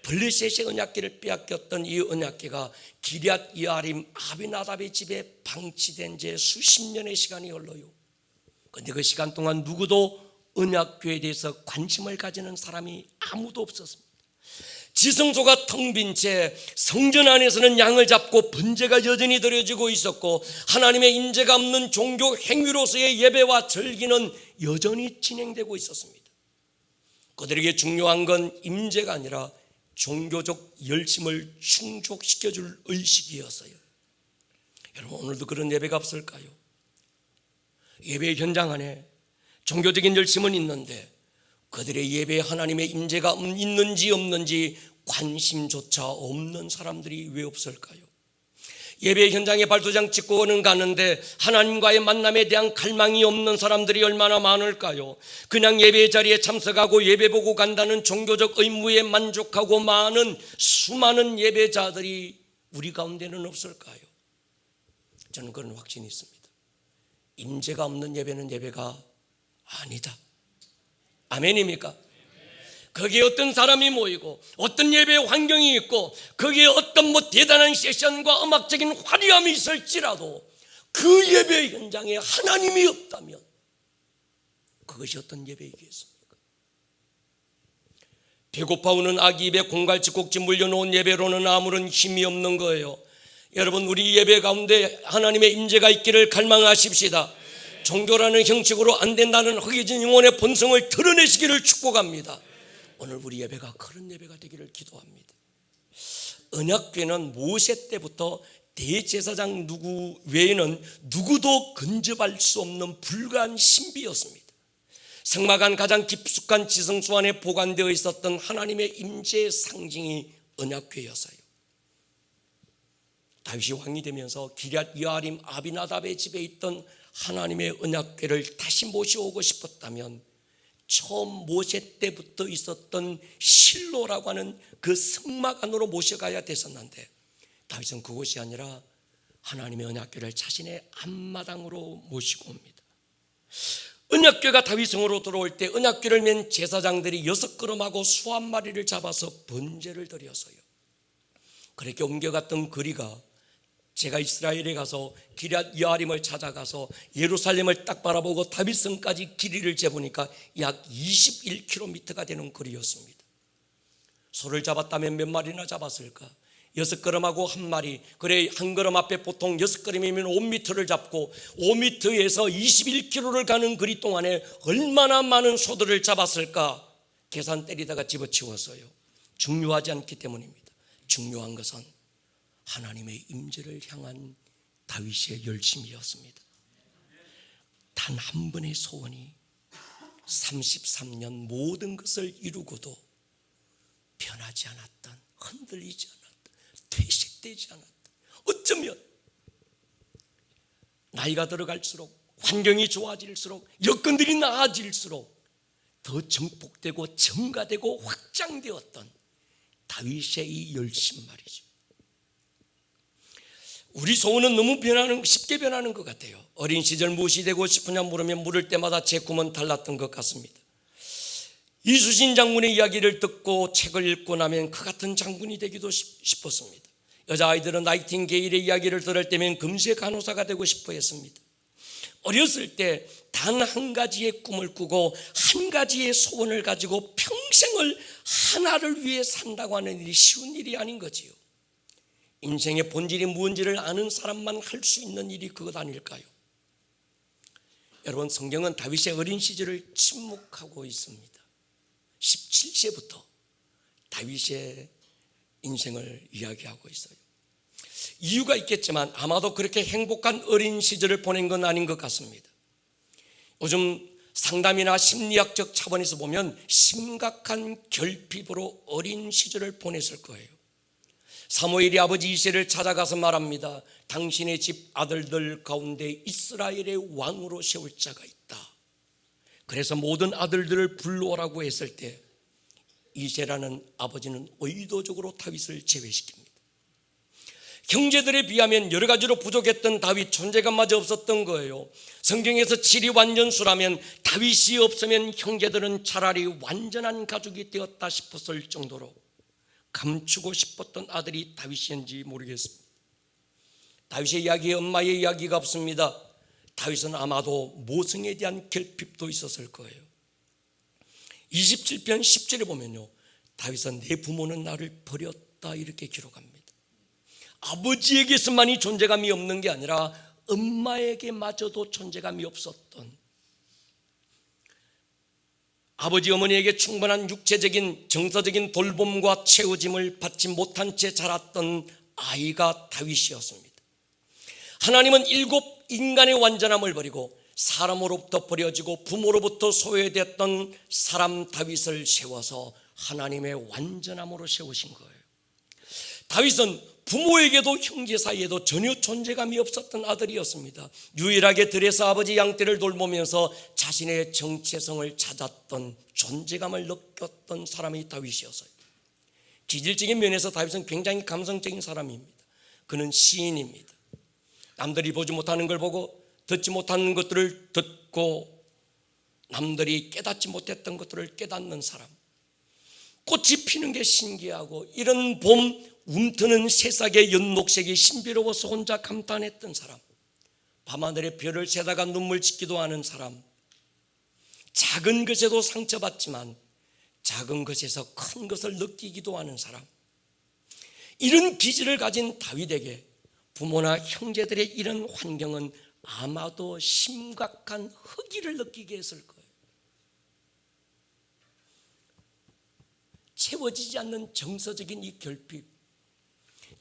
블레셋의 언약궤를 빼앗겼던 이 언약궤가 기럇 여아림 아비나답의 집에 방치된 지 수십 년의 시간이 흘러요. 그런데 그 시간 동안 누구도 언약궤에 대해서 관심을 가지는 사람이 아무도 없었습니다. 지성소가 텅 빈 채 성전 안에서는 양을 잡고 번제가 여전히 드려지고 있었고, 하나님의 임재가 없는 종교 행위로서의 예배와 절기는 여전히 진행되고 있었습니다. 그들에게 중요한 건 임재가 아니라 종교적 열심을 충족시켜줄 의식이었어요. 여러분, 오늘도 그런 예배가 없을까요? 예배 현장 안에 종교적인 열심은 있는데 그들의 예배에 하나님의 임재가 있는지 없는지 관심조차 없는 사람들이 왜 없을까요? 예배 현장에 발도장 찍고는 가는데 하나님과의 만남에 대한 갈망이 없는 사람들이 얼마나 많을까요? 그냥 예배 자리에 참석하고 예배 보고 간다는 종교적 의무에 만족하고 많은 수많은 예배자들이 우리 가운데는 없을까요? 저는 그런 확신이 있습니다. 임재가 없는 예배는 예배가 아니다. 아멘입니까? 거기에 어떤 사람이 모이고 어떤 예배 환경이 있고 거기에 어떤 대단한 세션과 음악적인 화려함이 있을지라도 그 예배 현장에 하나님이 없다면 그것이 어떤 예배이겠습니까? 배고파 우는 아기 입에 공갈치 꼭지 물려놓은 예배로는 아무런 힘이 없는 거예요. 여러분, 우리 예배 가운데 하나님의 임재가 있기를 갈망하십시다. 종교라는 형식으로 안 된다는 허기진 영혼의 본성을 드러내시기를 축복합니다. 오늘 우리 예배가 그런 예배가 되기를 기도합니다. 언약궤는 모세 때부터 대제사장 누구 외에는 누구도 근접할 수 없는 불가한 신비였습니다. 성막 안 가장 깊숙한 지성소 안에 보관되어 있었던 하나님의 임재의 상징이 언약궤였어요. 다윗이 왕이 되면서 기럇 여아림 아비나답의 집에 있던 하나님의 언약궤를 다시 모셔오고 싶었다면 처음 모세 때부터 있었던 실로라고 하는 그 성막 안으로 모셔가야 됐었는데, 다윗은 그곳이 아니라 하나님의 언약궤를 자신의 앞마당으로 모시고 옵니다. 언약궤가 다윗성으로 들어올 때 언약궤를 맨 제사장들이 6걸음하고 수 한 마리를 잡아서 번제를 드렸어요. 그렇게 옮겨갔던 거리가, 제가 이스라엘에 가서 기럇 여아림을 찾아가서 예루살렘을 딱 바라보고 다윗성까지 길이를 재보니까 약 21km가 되는 거리였습니다. 소를 잡았다면 몇 마리나 잡았을까? 6걸음하고 한 마리. 그래, 한 걸음 앞에 보통 6걸음이면 5m를 잡고 5m에서 21km를 가는 거리 동안에 얼마나 많은 소들을 잡았을까? 계산 때리다가 집어치웠어요. 중요하지 않기 때문입니다. 중요한 것은 하나님의 임재를 향한 다윗의 열심이었습니다. 단 한 번의 소원이 33년 모든 것을 이루고도 변하지 않았던, 흔들리지 않았던, 퇴색되지 않았던, 어쩌면 나이가 들어갈수록, 환경이 좋아질수록, 여건들이 나아질수록 더 증폭되고 증가되고 확장되었던 다윗의 이 열심 말이죠. 우리 소원은 너무 쉽게 변하는 것 같아요. 어린 시절 무엇이 되고 싶으냐 물으면 물을 때마다 제 꿈은 달랐던 것 같습니다. 이수신 장군의 이야기를 듣고 책을 읽고 나면 그 같은 장군이 되기도 싶었습니다. 여자아이들은 나이팅게일의 이야기를 들을 때면 금세 간호사가 되고 싶어 했습니다. 어렸을 때 단 한 가지의 꿈을 꾸고 한 가지의 소원을 가지고 평생을 하나를 위해 산다고 하는 일이 쉬운 일이 아닌 거지요. 인생의 본질이 무엇인지를 아는 사람만 할 수 있는 일이 그것 아닐까요? 여러분, 성경은 다윗의 어린 시절을 침묵하고 있습니다. 17세부터 다윗의 인생을 이야기하고 있어요. 이유가 있겠지만 아마도 그렇게 행복한 어린 시절을 보낸 건 아닌 것 같습니다. 요즘 상담이나 심리학적 차원에서 보면 심각한 결핍으로 어린 시절을 보냈을 거예요. 사무엘이 아버지 이새를 찾아가서 말합니다. 당신의 집 아들들 가운데 이스라엘의 왕으로 세울 자가 있다. 그래서 모든 아들들을 불러오라고 했을 때 이새라는 아버지는 의도적으로 다윗을 제외시킵니다. 형제들에 비하면 여러 가지로 부족했던 다윗, 존재감마저 없었던 거예요. 성경에서 질이 완전수라면 다윗이 없으면 형제들은 차라리 완전한 가족이 되었다 싶었을 정도로 감추고 싶었던 아들이 다윗이었는지 모르겠습니다. 다윗의 이야기에 엄마의 이야기가 없습니다. 다윗은 아마도 모성에 대한 결핍도 있었을 거예요. 27편 10절에 보면요, 다윗은 내 부모는 나를 버렸다 이렇게 기록합니다. 아버지에게서만이 존재감이 없는 게 아니라 엄마에게마저도 존재감이 없었던, 아버지 어머니에게 충분한 육체적인 정서적인 돌봄과 채워짐을 받지 못한 채 자랐던 아이가 다윗이었습니다. 하나님은 7 인간의 완전함을 버리고 사람으로부터 버려지고 부모로부터 소외됐던 사람 다윗을 세워서 하나님의 완전함으로 세우신 거예요. 다윗은 부모에게도 형제 사이에도 전혀 존재감이 없었던 아들이었습니다. 유일하게 들에서 아버지 양떼를 돌보면서 자신의 정체성을 찾았던, 존재감을 느꼈던 사람이 다윗이었어요. 기질적인 면에서 다윗은 굉장히 감성적인 사람입니다. 그는 시인입니다. 남들이 보지 못하는 걸 보고 듣지 못하는 것들을 듣고 남들이 깨닫지 못했던 것들을 깨닫는 사람. 꽃이 피는 게 신기하고 이런 봄 움트는 새싹의 연녹색이 신비로워서 혼자 감탄했던 사람. 밤하늘의 별을 세다가 눈물 짓기도 하는 사람. 작은 것에도 상처받지만 작은 것에서 큰 것을 느끼기도 하는 사람. 이런 기질을 가진 다윗에게 부모나 형제들의 이런 환경은 아마도 심각한 허기를 느끼게 했을 거예요. 채워지지 않는 정서적인 이 결핍,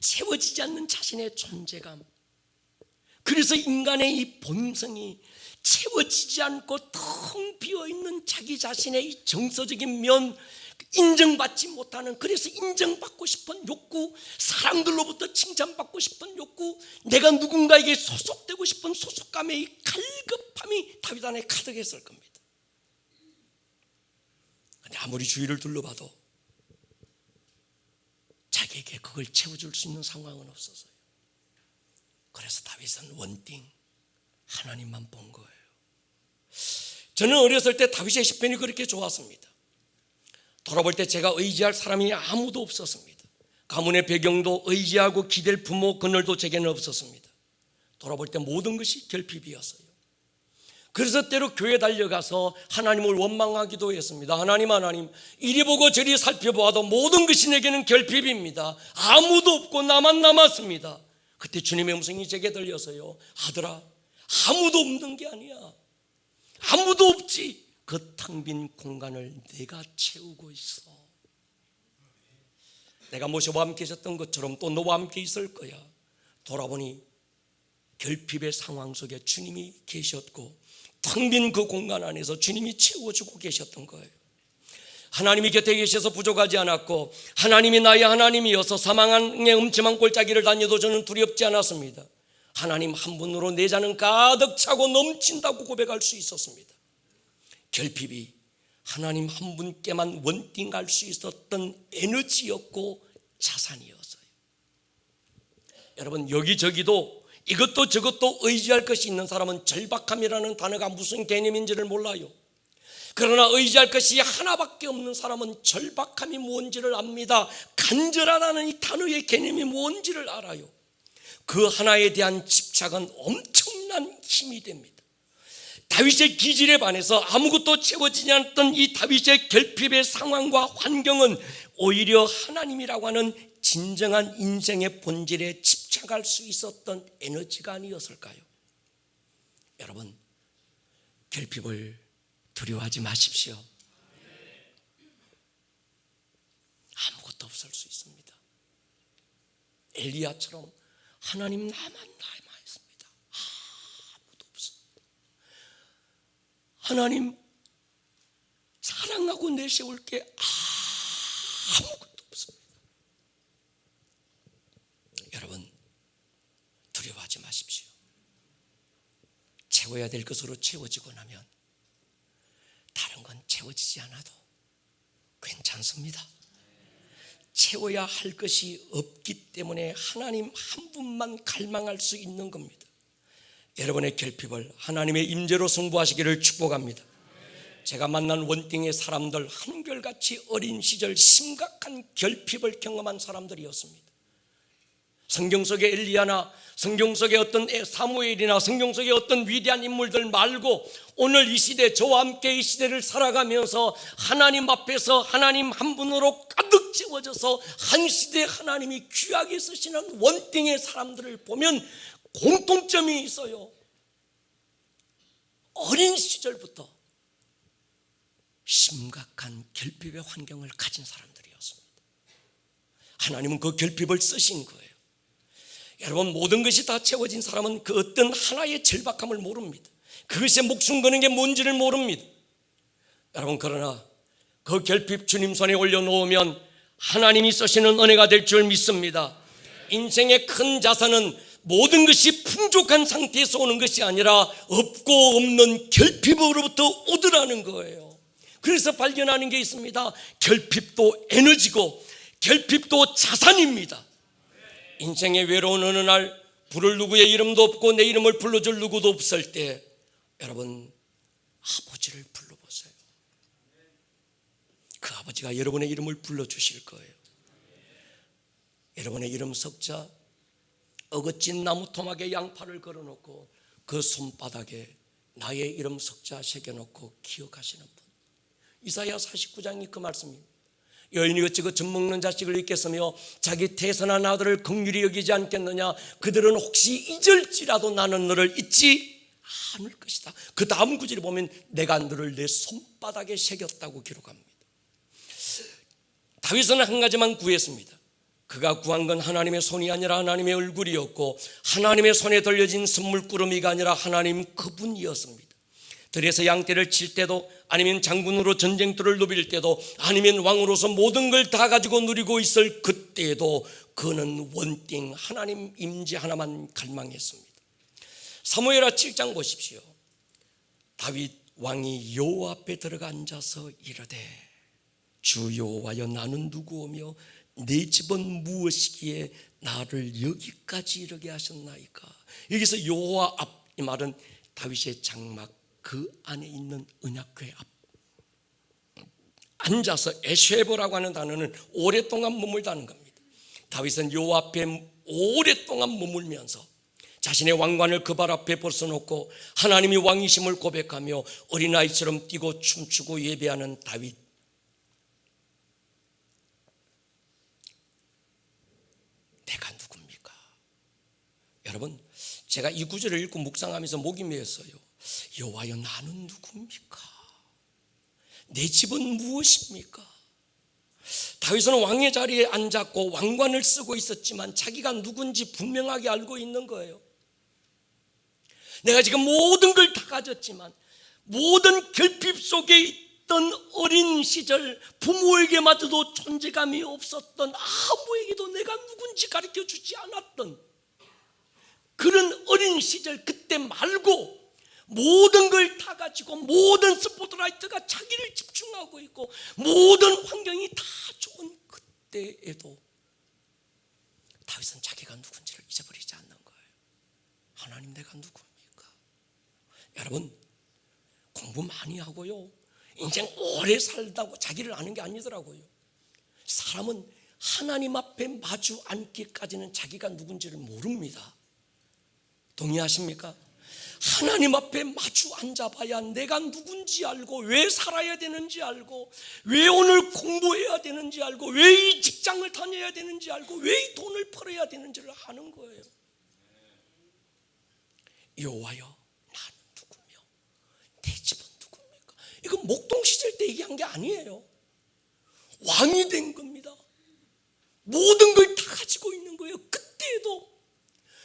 채워지지 않는 자신의 존재감, 그래서 인간의 이 본성이 채워지지 않고 텅 비어있는 자기 자신의 이 정서적인 면, 인정받지 못하는, 그래서 인정받고 싶은 욕구, 사람들로부터 칭찬받고 싶은 욕구, 내가 누군가에게 소속되고 싶은 소속감의 이 갈급함이 다윗 안에 가득했을 겁니다. 근데 아무리 주위를 둘러봐도 자기에게 그걸 채워줄 수 있는 상황은 없었어요. 그래서 다윗은 원띵 하나님만 본 거예요. 저는 어렸을 때 다윗의 시편이 그렇게 좋았습니다. 돌아볼 때 제가 의지할 사람이 아무도 없었습니다. 가문의 배경도 의지하고 기댈 부모 그늘도 제게는 없었습니다. 돌아볼 때 모든 것이 결핍이었어요. 그래서 때로 교회 달려가서 하나님을 원망하기도 했습니다. 하나님, 이리 보고 저리 살펴보아도 모든 것이 내게는 결핍입니다. 아무도 없고 나만 남았습니다. 그때 주님의 음성이 제게 들려서요, 아들아, 아무도 없는 게 아니야. 아무도 없지. 그 텅 빈 공간을 내가 채우고 있어. 내가 모세와 함께 있었던 것처럼 또 너와 함께 있을 거야. 돌아보니 결핍의 상황 속에 주님이 계셨고 텅 빈 그 공간 안에서 주님이 채워주고 계셨던 거예요. 하나님이 곁에 계셔서 부족하지 않았고, 하나님이 나의 하나님이어서 사망의 음침한 골짜기를 다녀도 저는 두렵지 않았습니다. 하나님 한 분으로 내 잔은 가득 차고 넘친다고 고백할 수 있었습니다. 결핍이 하나님 한 분께만 원띵할 수 있었던 에너지였고 자산이었어요. 여러분, 여기저기도 이것도 저것도 의지할 것이 있는 사람은 절박함이라는 단어가 무슨 개념인지를 몰라요. 그러나 의지할 것이 하나밖에 없는 사람은 절박함이 뭔지를 압니다. 간절하다는 이 단어의 개념이 뭔지를 알아요. 그 하나에 대한 집착은 엄청난 힘이 됩니다. 다윗의 기질에 반해서 아무것도 채워지지 않았던 이 다윗의 결핍의 상황과 환경은 오히려 하나님이라고 하는 진정한 인생의 본질에 집착할 수 있었던 에너지가 아니었을까요? 여러분, 결핍을 두려워하지 마십시오. 아무것도 없을 수 있습니다. 엘리야처럼 하나님 나만 남아있습니다. 아무도 없습니다. 하나님 사랑하고 내세울 게 아무것도 없습니다. 여러분, 두려워하지 마십시오. 채워야 될 것으로 채워지고 나면 다른 건 채워지지 않아도 괜찮습니다. 채워야 할 것이 없기 때문에 하나님 한 분만 갈망할 수 있는 겁니다. 여러분의 결핍을 하나님의 임재로 승부하시기를 축복합니다. 제가 만난 원띵의 사람들 한결같이 어린 시절 심각한 결핍을 경험한 사람들이었습니다. 성경 속의 엘리야나 성경 속의 어떤 사무엘이나 성경 속의 어떤 위대한 인물들 말고 오늘 이 시대, 저와 함께 이 시대를 살아가면서 하나님 앞에서 하나님 한 분으로 가득 채워져서 한 시대 하나님이 귀하게 쓰시는 원띵의 사람들을 보면 공통점이 있어요. 어린 시절부터 심각한 결핍의 환경을 가진 사람들이었습니다. 하나님은 그 결핍을 쓰신 거예요. 여러분, 모든 것이 다 채워진 사람은 그 어떤 하나의 절박함을 모릅니다. 그것에 목숨 거는 게 뭔지를 모릅니다. 여러분, 그러나 그 결핍 주님 손에 올려놓으면 하나님이 쓰시는 은혜가 될 줄 믿습니다. 인생의 큰 자산은 모든 것이 풍족한 상태에서 오는 것이 아니라 없고 없는 결핍으로부터 오더라는 거예요. 그래서 발견하는 게 있습니다. 결핍도 에너지고 결핍도 자산입니다. 인생의 외로운 어느 날 부를 누구의 이름도 없고 내 이름을 불러줄 누구도 없을 때 여러분, 아버지를 불러보세요. 그 아버지가 여러분의 이름을 불러주실 거예요. 여러분의 이름 석자, 어긋진 나무 토막에 양팔을 걸어놓고 그 손바닥에 나의 이름 석자 새겨놓고 기억하시는 분. 이사야 49장이 그 말씀입니다. 여인이 어찌 그 젖먹는 자식을 잊겠으며 자기 태선한 아들을 긍휼히 여기지 않겠느냐. 그들은 혹시 잊을지라도 나는 너를 잊지 않을 것이다. 그 다음 구절에 보면 내가 너를 내 손바닥에 새겼다고 기록합니다. 다윗은 한 가지만 구했습니다. 그가 구한 건 하나님의 손이 아니라 하나님의 얼굴이었고 하나님의 손에 돌려진 선물꾸러미가 아니라 하나님 그분이었습니다. 들에서 양떼를 칠 때도 아니면 장군으로 전쟁터를 누빌 때도 아니면 왕으로서 모든 걸 다 가지고 누리고 있을 그때에도 그는 원띵 하나님 임재 하나만 갈망했습니다. 사무엘하 7장 보십시오. 다윗 왕이 여호와 앞에 들어가 앉아서 이르되 주 여호와여 나는 누구오며 내 집은 무엇이기에 나를 여기까지 이르게 하셨나이까. 여기서 여호와 앞 이 말은 다윗의 장막 그 안에 있는 언약궤 앞 앉아서 에쉐보라고 하는 단어는 오랫동안 머물다는 겁니다. 다윗은 여호와 앞에 오랫동안 머물면서 자신의 왕관을 그 발 앞에 벗어놓고 하나님이 왕이심을 고백하며 어린아이처럼 뛰고 춤추고 예배하는 다윗. 내가 누굽니까? 여러분, 제가 이 구절을 읽고 묵상하면서 목이 메었어요. 여호와여 나는 누굽니까? 내 집은 무엇입니까? 다윗은 왕의 자리에 앉았고 왕관을 쓰고 있었지만 자기가 누군지 분명하게 알고 있는 거예요. 내가 지금 모든 걸 다 가졌지만 모든 결핍 속에 있던 어린 시절 부모에게마저도 존재감이 없었던 아무에게도 내가 누군지 가르쳐주지 않았던 그런 어린 시절 그때 말고 모든 걸 다 가지고 모든 스포트라이트가 자기를 집중하고 있고 모든 환경이 다 좋은 그때에도 다윗은 자기가 누군지를 잊어버리지 않는 거예요. 하나님 내가 누굽니까? 여러분 공부 많이 하고요 인생 오래 살다고 자기를 아는 게 아니더라고요. 사람은 하나님 앞에 마주 앉기까지는 자기가 누군지를 모릅니다. 동의하십니까? 하나님 앞에 마주 앉아봐야 내가 누군지 알고 왜 살아야 되는지 알고 왜 오늘 공부해야 되는지 알고 왜 이 직장을 다녀야 되는지 알고 왜 이 돈을 벌어야 되는지를 아는 거예요. 여호와여 나는 누구며 내 집은 누굽니까? 이건 목동 시절 때 얘기한 게 아니에요. 왕이 된 겁니다. 모든 걸 다 가지고 있는 거예요. 그때에도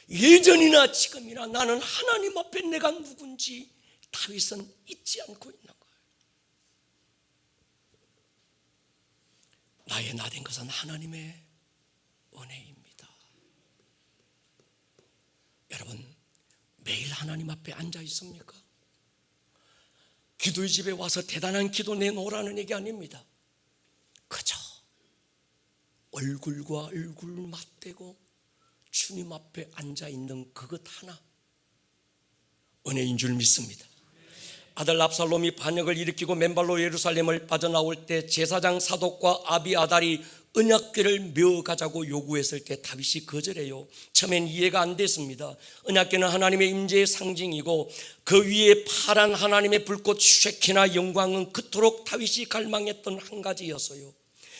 예전이나 지금이나 나는 하나님 앞에 내가 누군지 다윗은 잊지 않고 있는 거예요. 나의 나 된 것은 하나님의 은혜입니다. 여러분 매일 하나님 앞에 앉아 있습니까? 기도의 집에 와서 대단한 기도 내놓으라는 얘기 아닙니다. 그저 얼굴과 얼굴 맞대고 주님 앞에 앉아있는 그것 하나 은혜인 줄 믿습니다. 아들 압살롬이 반역을 일으키고 맨발로 예루살렘을 빠져나올 때 제사장 사독과 아비아달이 언약궤를 메어가자고 요구했을 때 다윗이 거절해요. 처음엔 이해가 안 됐습니다. 언약궤는 하나님의 임재의 상징이고 그 위에 파란 하나님의 불꽃 쉐키나 영광은 그토록 다윗이 갈망했던 한 가지였어요.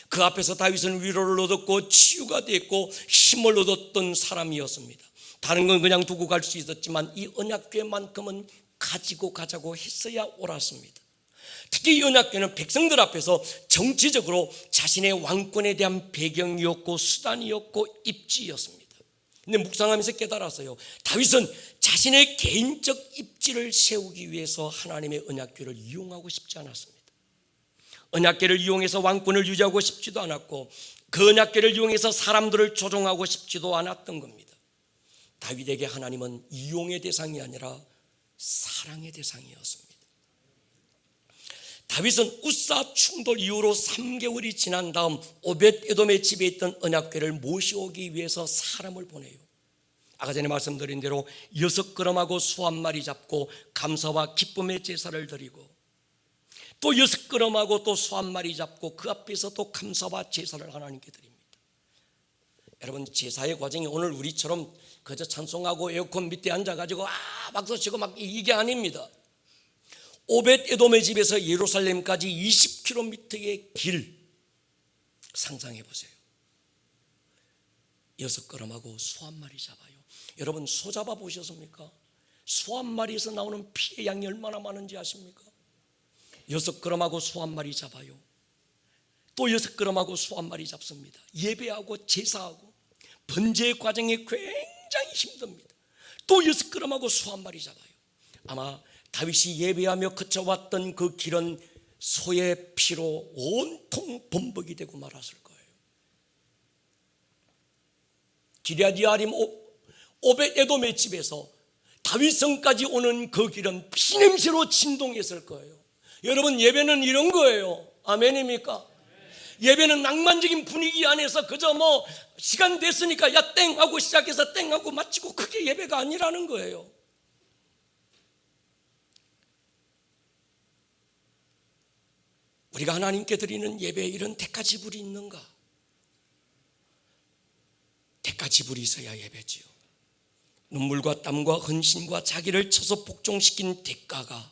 그 앞에서 다윗은 위로를 얻었고 치유가 됐고 힘을 얻었던 사람이었습니다. 다른 건 그냥 두고 갈 수 있었지만 이 언약궤만큼은 가지고 가자고 했어야 옳았습니다. 특히 이 언약궤는 백성들 앞에서 정치적으로 자신의 왕권에 대한 배경이었고 수단이었고 입지였습니다. 근데 묵상하면서 깨달았어요. 다윗은 자신의 개인적 입지를 세우기 위해서 하나님의 언약궤를 이용하고 싶지 않았습니다. 언약궤를 이용해서 왕권을 유지하고 싶지도 않았고 그 언약궤를 이용해서 사람들을 조종하고 싶지도 않았던 겁니다. 다윗에게 하나님은 이용의 대상이 아니라 사랑의 대상이었습니다. 다윗은 우사 충돌 이후로 3개월이 지난 다음 오벳 에돔의 집에 있던 언약궤를 모셔오기 위해서 사람을 보내요. 아까 전에 말씀드린 대로 6걸음하고 소 1마리 잡고 감사와 기쁨의 제사를 드리고 또 6걸음하고 또 소 1마리 잡고 그 앞에서 또 감사와 제사를 하나님께 드립니다. 여러분 제사의 과정이 오늘 우리처럼 그저 찬송하고 에어컨 밑에 앉아가지고 박수 치고 막 이게 아닙니다. 오벳 에돔의 집에서 예루살렘까지 20km의 길 상상해 보세요. 6걸음하고 소 1마리 잡아요. 여러분 소 잡아 보셨습니까? 소 1마리에서 나오는 피의 양이 얼마나 많은지 아십니까? 6걸음하고 소 1마리 잡아요. 또 6걸음하고 소 한 마리 잡습니다. 예배하고 제사하고 번제 과정이 굉장히 힘듭니다. 또 6걸음하고 소 한 마리 잡아요. 아마 다윗이 예배하며 거쳐왔던 그 길은 소의 피로 온통 범벅이 되고 말았을 거예요. 기럇여아림 오벳에돔의 집에서 다윗성까지 오는 그 길은 피냄새로 진동했을 거예요. 여러분, 예배는 이런 거예요. 아멘입니까? 예배는 낭만적인 분위기 안에서 그저 뭐 시간 됐으니까 야 땡 하고 시작해서 땡 하고 마치고, 그게 예배가 아니라는 거예요. 우리가 하나님께 드리는 예배에 이런 대가지불이 있는가? 대가지불이 있어야 예배지요. 눈물과 땀과 헌신과 자기를 쳐서 복종시킨 대가가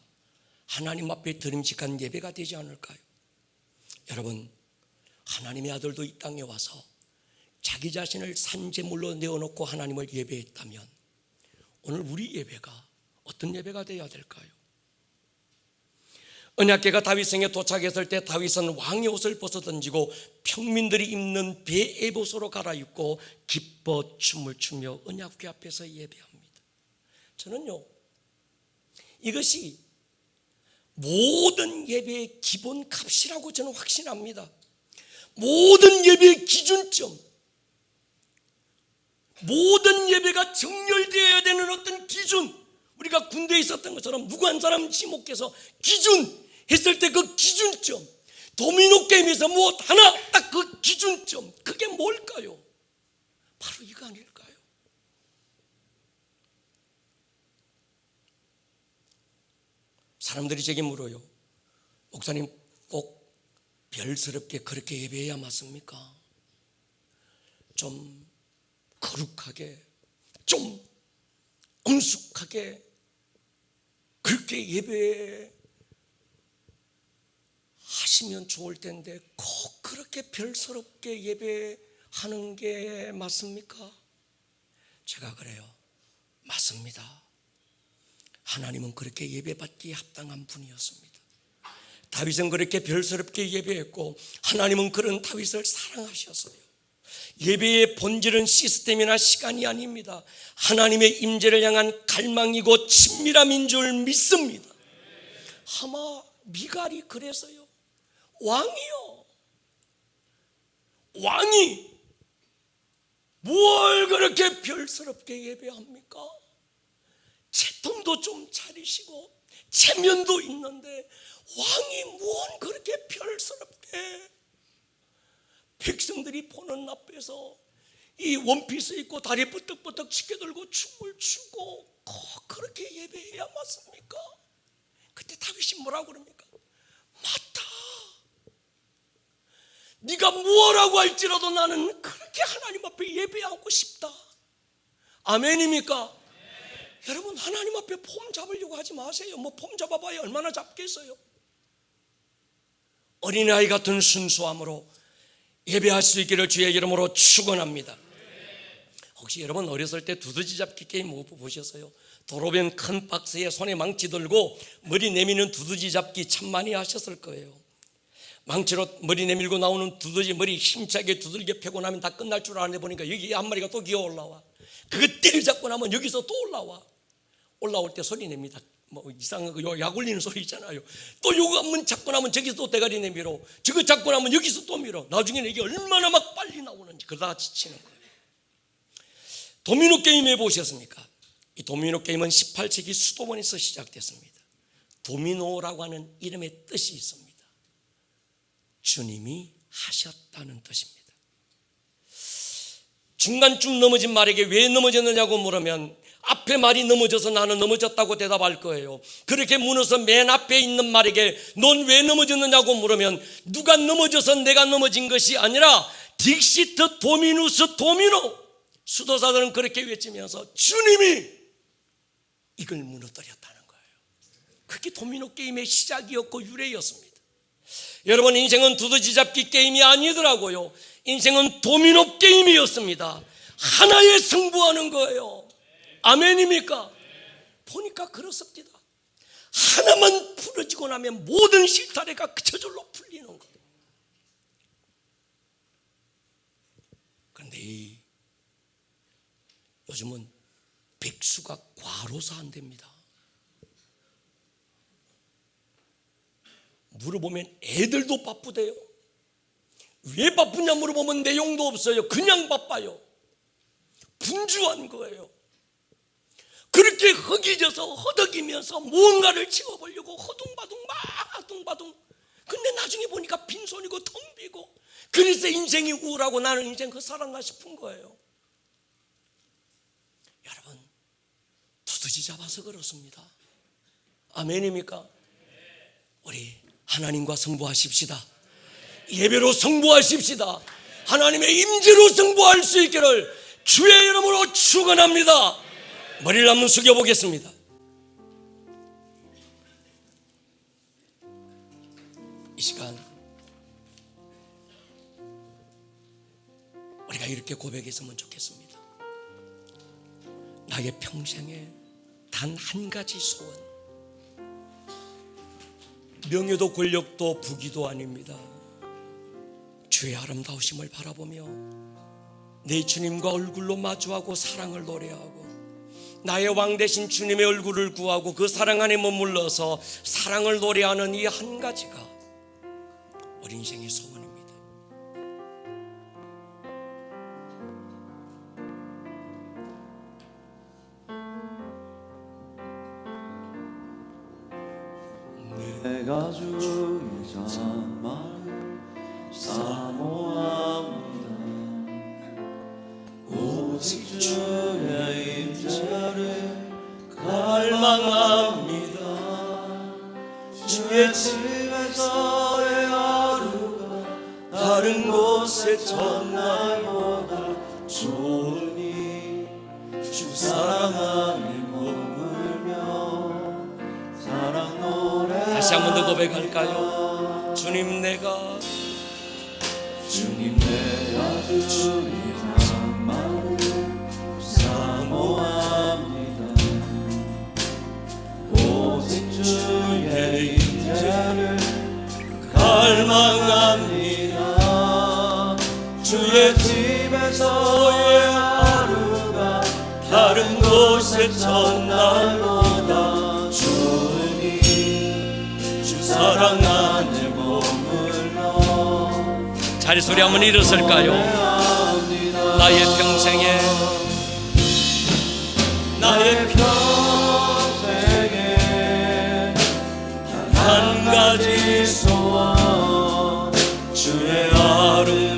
하나님 앞에 드림직한 예배가 되지 않을까요? 여러분, 하나님의 아들도 이 땅에 와서 자기 자신을 산제물로 내어놓고 하나님을 예배했다면 오늘 우리 예배가 어떤 예배가 되어야 될까요? 언약궤가 다윗성에 도착했을 때 다윗은 왕의 옷을 벗어던지고 평민들이 입는 베에봇으로 갈아입고 기뻐 춤을 추며 언약궤 앞에서 예배합니다. 저는요, 이것이 모든 예배의 기본 값이라고 저는 확신합니다. 모든 예배의 기준점, 모든 예배가 정렬되어야 되는 어떤 기준, 우리가 군대에 있었던 것처럼 누구 한 사람 지목해서 기준 했을 때 그 기준점, 도미노 게임에서 무엇 하나 딱 그 기준점, 그게 뭘까요? 바로 이거 아닐까요? 사람들이 제게 물어요. 목사님, 꼭 별스럽게 그렇게 예배해야 맞습니까? 좀 거룩하게, 좀 엄숙하게 그렇게 예배하시면 좋을 텐데 꼭 그렇게 별스럽게 예배하는 게 맞습니까? 제가 그래요. 맞습니다. 하나님은 그렇게 예배받기에 합당한 분이었습니다. 다윗은 그렇게 별스럽게 예배했고 하나님은 그런 다윗을 사랑하셨어요. 예배의 본질은 시스템이나 시간이 아닙니다. 하나님의 임재를 향한 갈망이고 친밀함인 줄 믿습니다. 아마 미갈이 그래서요, 왕이 뭘 그렇게 별스럽게 예배합니까? 채통도 좀 차리시고 체면도 있는데 왕이 뭘 그렇게 별스럽게, 백성들이 보는 앞에서 이 원피스 입고 다리 뻗떡뻗떡 치켜들고 춤을 추고 꼭 그렇게 예배해야 맞습니까? 그때 다윗이 뭐라고 그럽니까? 맞다. 네가 무엇라고 할지라도 나는 그렇게 하나님 앞에 예배하고 싶다. 아멘입니까? 여러분, 하나님 앞에 폼 잡으려고 하지 마세요. 뭐 폼 잡아봐야 얼마나 잡겠어요. 어린아이 같은 순수함으로 예배할 수 있기를 주의 이름으로 축원합니다. 혹시 여러분 어렸을 때 두더지 잡기 게임 못 보셨어요? 도로변 큰 박스에 손에 망치 들고 머리 내미는 두더지 잡기 참 많이 하셨을 거예요. 망치로 머리 내밀고 나오는 두더지 머리 힘차게 두들겨 패고 나면 다 끝날 줄 아는데 보니까 여기 한 마리가 또 기어 올라와. 그거 때려잡고 나면 여기서 또 올라올 때 소리 냅니다. 뭐 이상한 거 약 올리는 소리 있잖아요. 또 요거 한번 잡고 나면 저기서 또 대가리 내밀어, 저거 잡고 나면 여기서 또 밀어. 나중에는 이게 얼마나 막 빨리 나오는지 그러다가 지치는 거예요. 도미노 게임 해보셨습니까? 이 도미노 게임은 18세기 수도원에서 시작됐습니다. 도미노라고 하는 이름의 뜻이 있습니다. 주님이 하셨다는 뜻입니다. 중간쯤 넘어진 말에게 왜 넘어졌느냐고 물으면 앞에 말이 넘어져서 나는 넘어졌다고 대답할 거예요. 그렇게 무너서 맨 앞에 있는 말에게 넌 왜 넘어졌느냐고 물으면 누가 넘어져서 내가 넘어진 것이 아니라 딕시트 도미누스 도미노, 수도사들은 그렇게 외치면서 주님이 이걸 무너뜨렸다는 거예요. 그게 도미노 게임의 시작이었고 유래였습니다. 여러분, 인생은 두더지 잡기 게임이 아니더라고요. 인생은 도미노 게임이었습니다. 하나에 승부하는 거예요. 아멘입니까? 보니까 그렇습니다. 하나만 풀어지고 나면 모든 실타래가 저절로 풀리는 거예요. 그런데 요즘은 백수가 과로사 한답니다. 물어보면 애들도 바쁘대요. 왜 바쁘냐 물어보면 내용도 없어요. 그냥 바빠요. 분주한 거예요. 그렇게 허기져서 허덕이면서 무언가를 지워보려고 허둥바둥. 근데 나중에 보니까 빈손이고 텅 비고, 그래서 인생이 우울하고 나는 인생 헛살았나 싶은 거예요. 여러분, 두더지 잡아서 그렇습니다. 아멘입니까? 우리 하나님과 승부하십시다. 예배로 승부하십시다. 하나님의 임재로 승부할 수 있기를 주의 이름으로 축원합니다. 머리를 한번 숙여보겠습니다. 이 시간 우리가 이렇게 고백했으면 좋겠습니다. 나의 평생에 단 한 가지 소원, 명예도 권력도 부귀도 아닙니다. 주의 아름다우심을 바라보며 내 주님과 얼굴로 마주하고 사랑을 노래하고 나의 왕 되신 주님의 얼굴을 구하고 그 사랑 안에 머물러서 사랑을 노래하는 이 한 가지가 우리 인생의 소원입니다. 내가 주의 잔말을 사모합니다. 오직 주의 임재를 갈망합니다. 주의 집에서의 하루가 다른 곳의 첫날보다 좋으니 주 사랑 안에 머물며 사랑 노래. 다시 한 번 더 고백할까요? 주님 내가 주의 잔말을 사모합니다. 오직 주의 임재를 갈망합니다. 주의 집에서의 하루가 다른 곳의 첫날보다 좋으니 주 사랑 안에 머물러. 자리 소리 한번 일었을까요? 나의 평생에 한 가지 소원, 주의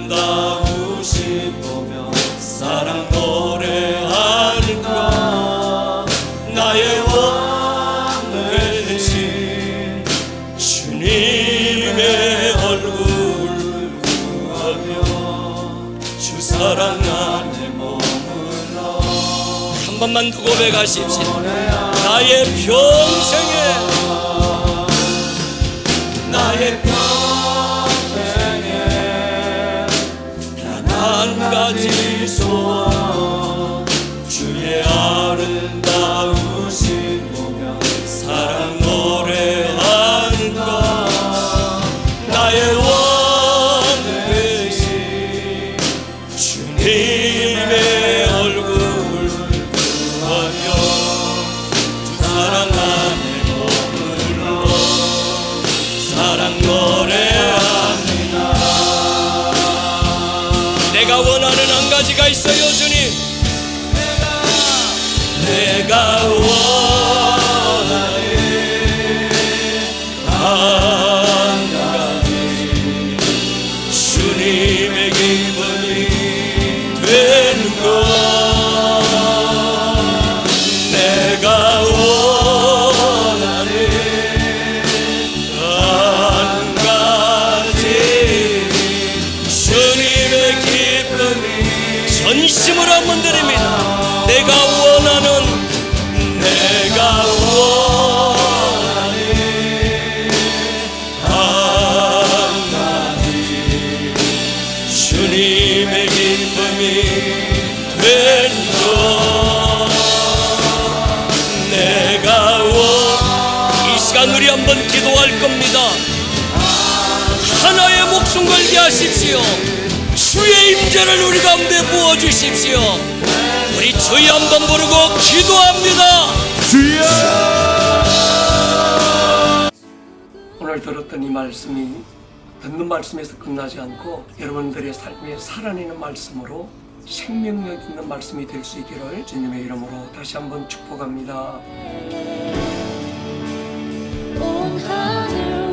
아름다우심 보며 사랑 노래하는 것. 나의 왕 되신 주님의 얼굴 구하며 주 사랑 안에 머물러. 한 번만 더 고백하십시오. 나의 평생에 단 한 가지 소원, 주의 아름다우심 보며 사랑 노래하는 것. 나의 왕 되신 주님의 얼굴 구하며 주 사랑 안에 머물러 사랑 노래합니다. 내가 원하는 한 가지가 있어요. 주님, 내가 원하는 한 가지, 주님의 기쁨이 되는 것. 내가 원하는 한 가지, 주님의 기쁨이. 전심으로 한번 드립니다. 내가 원하는 한 가지, 주님의 기쁨이 된 것. 이 시간 우리 한번 기도할 겁니다. 하나의 목숨 걸게 하십시오. 주의 임재를 우리 가운데 부어주십시오. 우리 주의 한번 부르고 기도합니다. 주여. 오늘 들었던 이 말씀이 듣는 말씀에서 끝나지 않고 여러분들의 삶에 살아내는 말씀으로 생명력 있는 말씀이 될 수 있기를 주님의 이름으로 다시 한번 축복합니다. 온 하늘